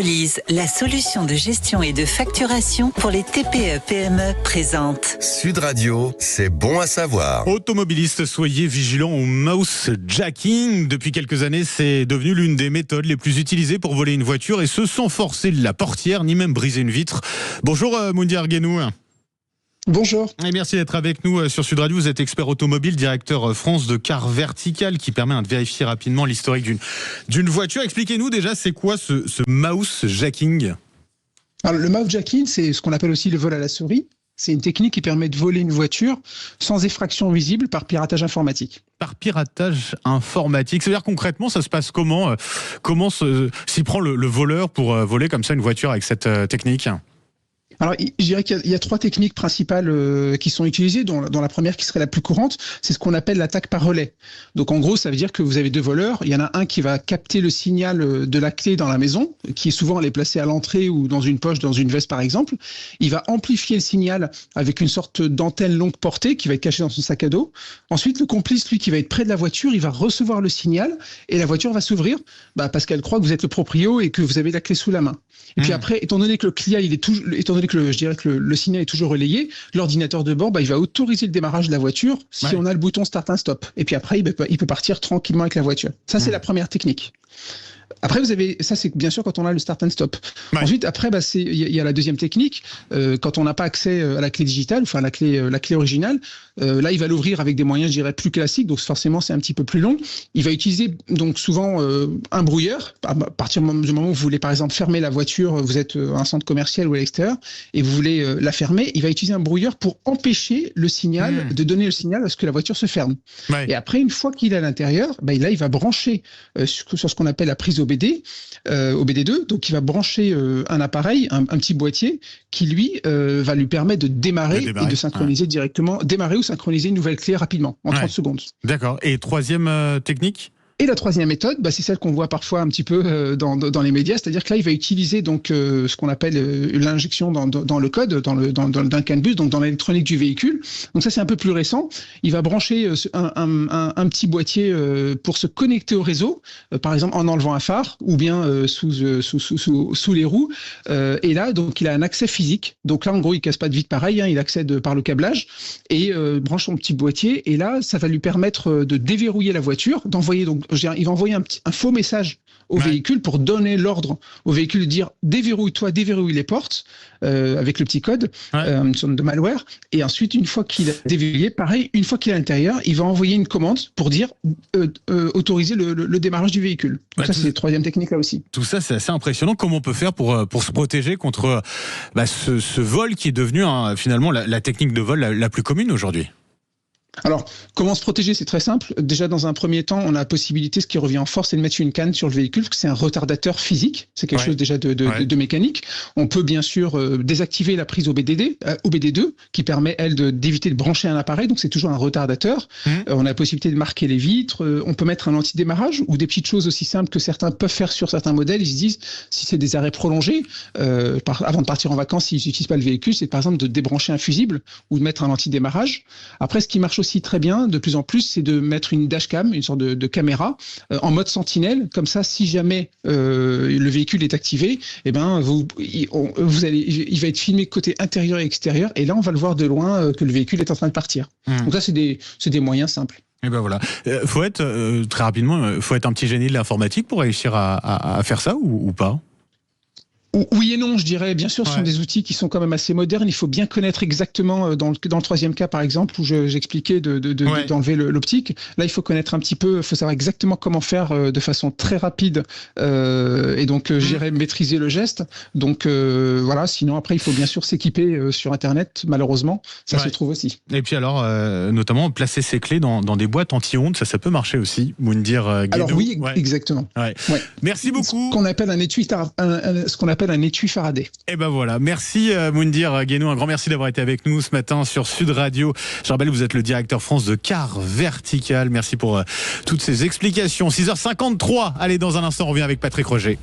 Automobilise, la solution de gestion et de facturation pour les TPE-PME présente. Sud Radio, c'est bon à savoir. Automobilistes, soyez vigilants au mouse jacking. Depuis quelques années, c'est devenu l'une des méthodes les plus utilisées pour voler une voiture et ce sans forcer la portière ni même briser une vitre. Bonjour Moundir Guénou. Bonjour. Et merci d'être avec nous sur Sud Radio. Vous êtes expert automobile, directeur France de Car Vertical qui permet de vérifier rapidement l'historique d'une voiture. Expliquez-nous déjà, c'est quoi ce mouse jacking ? Alors, le mouse jacking, c'est ce qu'on appelle aussi le vol à la souris. C'est une technique qui permet de voler une voiture sans effraction visible par piratage informatique. Par piratage informatique, c'est-à-dire concrètement, ça se passe comment s'y prend le voleur pour voler comme ça une voiture avec cette technique ? Alors, je dirais qu'il y a trois techniques principales qui sont utilisées, dont la première qui serait la plus courante, c'est ce qu'on appelle l'attaque par relais. Donc, en gros, ça veut dire que vous avez deux voleurs. Il y en a un qui va capter le signal de la clé dans la maison, qui est souvent elle est placée à l'entrée ou dans une poche, dans une veste par exemple. Il va amplifier le signal avec une sorte d'antenne longue portée qui va être cachée dans son sac à dos. Ensuite, le complice, lui, qui va être près de la voiture, il va recevoir le signal et la voiture va s'ouvrir parce qu'elle croit que vous êtes le proprio et que vous avez la clé sous la main. Et puis après, étant donné que le client, étant donné que le signal est toujours relayé, l'ordinateur de bord, il va autoriser le démarrage de la voiture si on a le bouton start and stop. Et puis après, il peut partir tranquillement avec la voiture. Ça, c'est la première technique. Après, ça c'est bien sûr quand on a le start and stop. Ouais. Ensuite, après, il y a la deuxième technique. Quand on n'a pas accès à la clé digitale, enfin la clé originale, là, il va l'ouvrir avec des moyens, je dirais, plus classiques. Donc forcément, c'est un petit peu plus long. Il va utiliser donc souvent un brouilleur. À partir du moment où vous voulez, par exemple, fermer la voiture, vous êtes à un centre commercial ou à l'extérieur et vous voulez la fermer, il va utiliser un brouilleur pour empêcher le signal, de donner le signal à ce que la voiture se ferme. Ouais. Et après, une fois qu'il est à l'intérieur, là, il va brancher sur ce qu'on appelle la prise OBD2, donc il va brancher un appareil, un petit boîtier qui lui va lui permettre de démarrer et de synchroniser directement, démarrer ou synchroniser une nouvelle clé rapidement, en 30 secondes. D'accord. Et troisième technique ? Et la troisième méthode, c'est celle qu'on voit parfois un petit peu dans les médias, c'est-à-dire que là, il va utiliser donc ce qu'on appelle l'injection dans le code, dans le CAN bus, donc dans l'électronique du véhicule. Donc ça, c'est un peu plus récent. Il va brancher un petit boîtier pour se connecter au réseau, par exemple en enlevant un phare ou bien sous les roues. Et là, donc, il a un accès physique. Donc là, en gros, il casse pas de vitre pareil, il accède par le câblage et branche son petit boîtier. Et là, ça va lui permettre de déverrouiller la voiture, d'envoyer donc il va envoyer un faux message au véhicule pour donner l'ordre au véhicule de dire déverrouille-toi, déverrouille les portes avec le petit code, une sorte de malware. Et ensuite, une fois qu'il a déverrouillé, pareil, une fois qu'il est à l'intérieur, il va envoyer une commande pour dire autoriser le démarrage du véhicule. Donc ça, c'est la troisième technique là aussi. Tout ça, c'est assez impressionnant. Comment on peut faire pour se protéger contre ce vol qui est devenu finalement la technique de vol la plus commune aujourd'hui ? Alors, comment se protéger ? C'est très simple. Déjà, dans un premier temps, on a la possibilité, ce qui revient en force, c'est de mettre une canne sur le véhicule, parce que c'est un retardateur physique. C'est quelque chose déjà de mécanique. On peut bien sûr désactiver la prise OBD2, qui permet, elle, d'éviter de brancher un appareil. Donc, c'est toujours un retardateur. On a la possibilité de marquer les vitres. On peut mettre un anti-démarrage ou des petites choses aussi simples que certains peuvent faire sur certains modèles. Ils se disent, si c'est des arrêts prolongés, avant de partir en vacances, s'ils n'utilisent pas le véhicule, c'est par exemple de débrancher un fusible ou de mettre un anti-démarrage. Après, ce qui marche aussi très bien, de plus en plus, c'est de mettre une dashcam, une sorte de caméra, en mode sentinelle. Comme ça, si jamais le véhicule est activé, il va être filmé côté intérieur et extérieur. Et là, on va le voir de loin que le véhicule est en train de partir. Donc ça, c'est des moyens simples. Et ben voilà. Faut être très rapidement, faut être un petit génie de l'informatique pour réussir à faire ça ou pas ? Oui et non, je dirais. Bien sûr, ce sont des outils qui sont quand même assez modernes. Il faut bien connaître exactement, dans le troisième cas, par exemple, où j'expliquais d'enlever l'optique. Là, il faut connaître un petit peu, il faut savoir exactement comment faire de façon très rapide et donc, maîtriser le geste. Donc, voilà. Sinon, après, il faut bien sûr s'équiper sur Internet, malheureusement. Ça se trouve aussi. Et puis alors, notamment, placer ses clés dans des boîtes anti-ondes, ça peut marcher aussi, Moundir Guénou. Alors oui, exactement. Merci beaucoup. Ce qu'on appelle un étui Faraday. Et ben voilà, merci Moundir Guénou, un grand merci d'avoir été avec nous ce matin sur Sud Radio. Je rappelle, vous êtes le directeur France de Car Vertical. Merci pour toutes ces explications. 6h53, allez, dans un instant, on revient avec Patrick Roger.